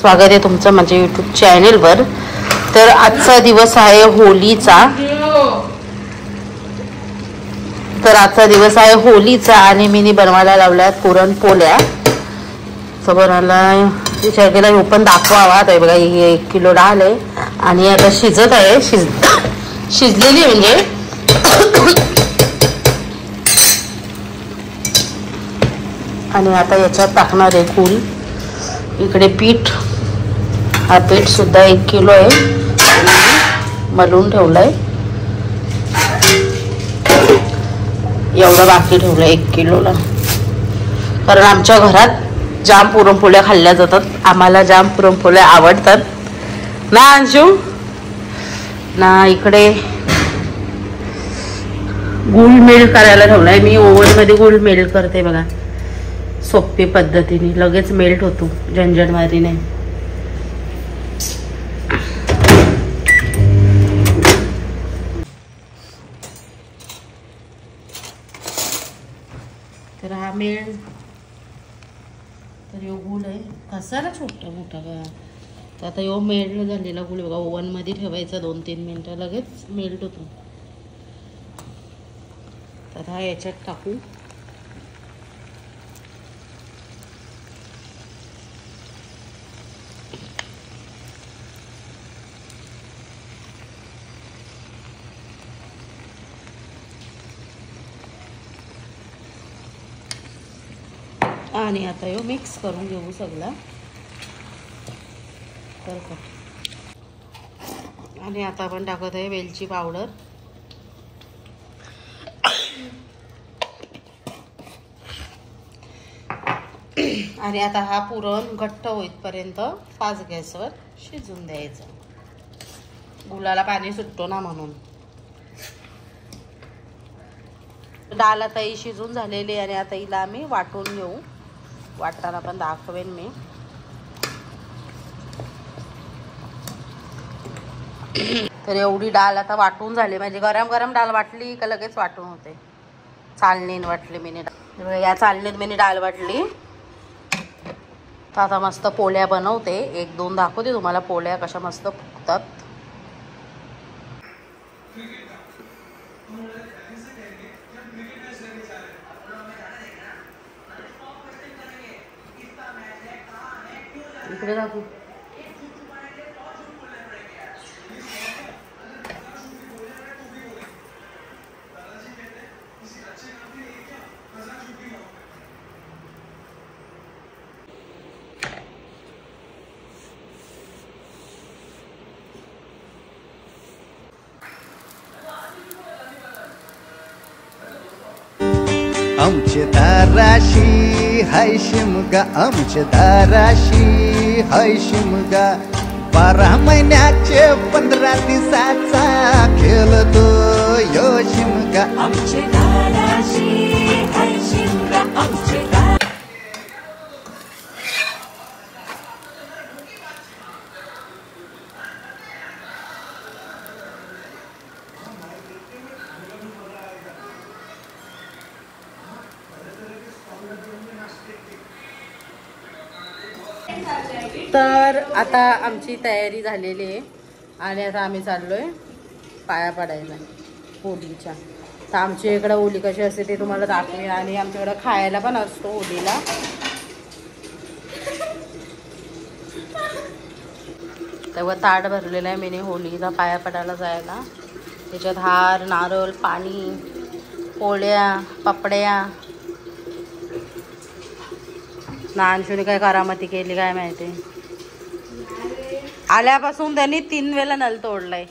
स्वागत आहे तुमचं माझ्या यूट्यूब चॅनेलवर। तर आजचा दिवस आहे होलीचा। आणि मी बनवायला लावल्यात पुरणपोळ्या। सबराला विचार केला हे पण दाखवावा। आता बघा ही 1 किलो डाळ आहे आणि आता शिजत आहे। शिजलेली म्हणजे आणि आता याच्यात टाकणार आहे गूळ। इकडे पीठ, हा पीठ सुद्धा 1 किलो आहे, मलून ठेवलाय। एवढं बाकी ठेवलं 1 किलोला, कारण आमच्या घरात जाम पुरणपोळ्या खाल्ल्या जातात। आम्हाला जाम पुरणपोळ्या आवडतात ना अंशू ना। इकडे गूळ मेल्ट करायला ठेवलाय मी। ओव्हन मध्ये गूळ मेल्ट करते बघा, सोपी पद्धतीने लगेच मेल्ट होतो, झंझटमारी नाही। तर हा मेल्ट तर यो गूळ आहे, कसाला छोटा मोठा का। तर आता यो मेल्ट झालेला गूळ बघा ओव्हन मध्ये ठेवायचा 2-3 मिनिटं, लगेच मेल्ट होतो। तर हा याच्यात टाकू। आणि आता यो मिक्स करून घेऊ सगळा। आणि आता आपण टाकत आहे वेलची पावडर। आणि आता हा पुरण घट्ट होईपर्यंत फास्ट गॅसवर शिजून द्यायचं। गुळाला पाणी सुटतो ना म्हणून। डाळ आता ही शिजून झालेली आणि आता हिला आम्ही वाटून घेऊ। वाटताना पण दाखवेन मी। तर एवढी डाळ आता वाटून झाली, म्हणजे गरम गरम डाळ वाटली का लगेच वाटून होते। चालणीने वाटली मी डाळ, या चालणीत मी डाळ वाटली। तर आता मस्त पोळ्या बनवते, 1-2 दाखवते तुम्हाला पोळ्या कशा मस्त फुगतात। इकडे दाखवू। आमच्या दाराशी हाय शिमगा, आमच्या दाराशी हाय शिमगा। 12 महिन्याचे 15 दिवसाचा खेळतो यो शिमगा। आमच्या दाराशी हाय शिमगा, आमच्या तर आता आमची तयारी झालेली आहे आणि आता आम्ही चाललोय पाया पडायला होलीच्या। तर आमच्या इकडं होली कशी असते ते तुम्हाला दाखवेन आणि आमच्याकडं खायला पण असतो होलीला। तेव्हा ताट भरलेलं आहे मी होलीला पाया पडायला जायला। त्याच्यात हार, नारळ, पाणी, पोळ्या, पापड्या। नानशूने काय करामती केली काय माहिती। आल्यापासून त्यांनी 3 वेळा नल तोडलाय।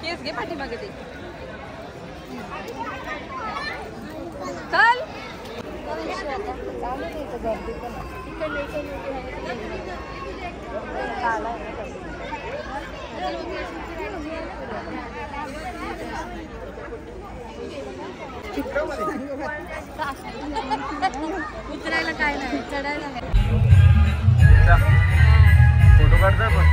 केस घे पाठीमागे ते चल उतरायला काय नाही चढायला फोटो काढता पण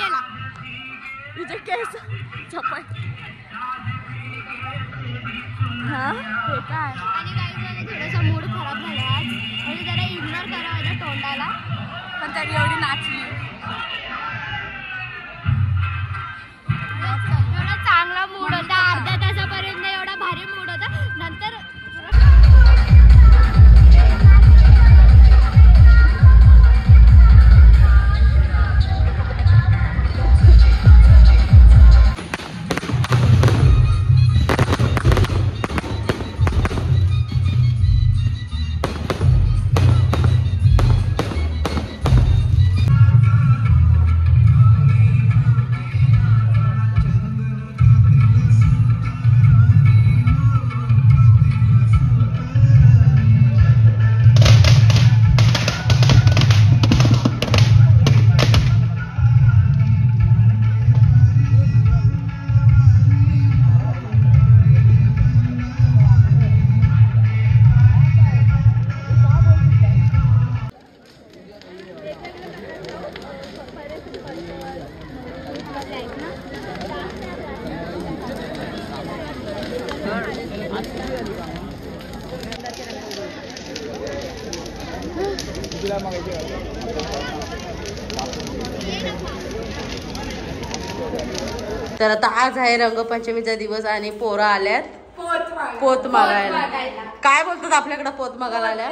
करायला तुझे केस चपट हा हे काय आणि काही झालं थोडासा मूड खराब झाला आज म्हणजे जरा इग्नोर करा माझ्या तोंडाला पण तरी एवढी नाचली एवढा चांगला मूड होता अर्ध्या तासापर्यंत एवढा भारी मूड होता नंतर तर आता आज आहे रंगपंचमीचा दिवस आणि पोरं आल्यात पोत मागायला काय बोलतात आपल्याकडे पोत मागायला आल्या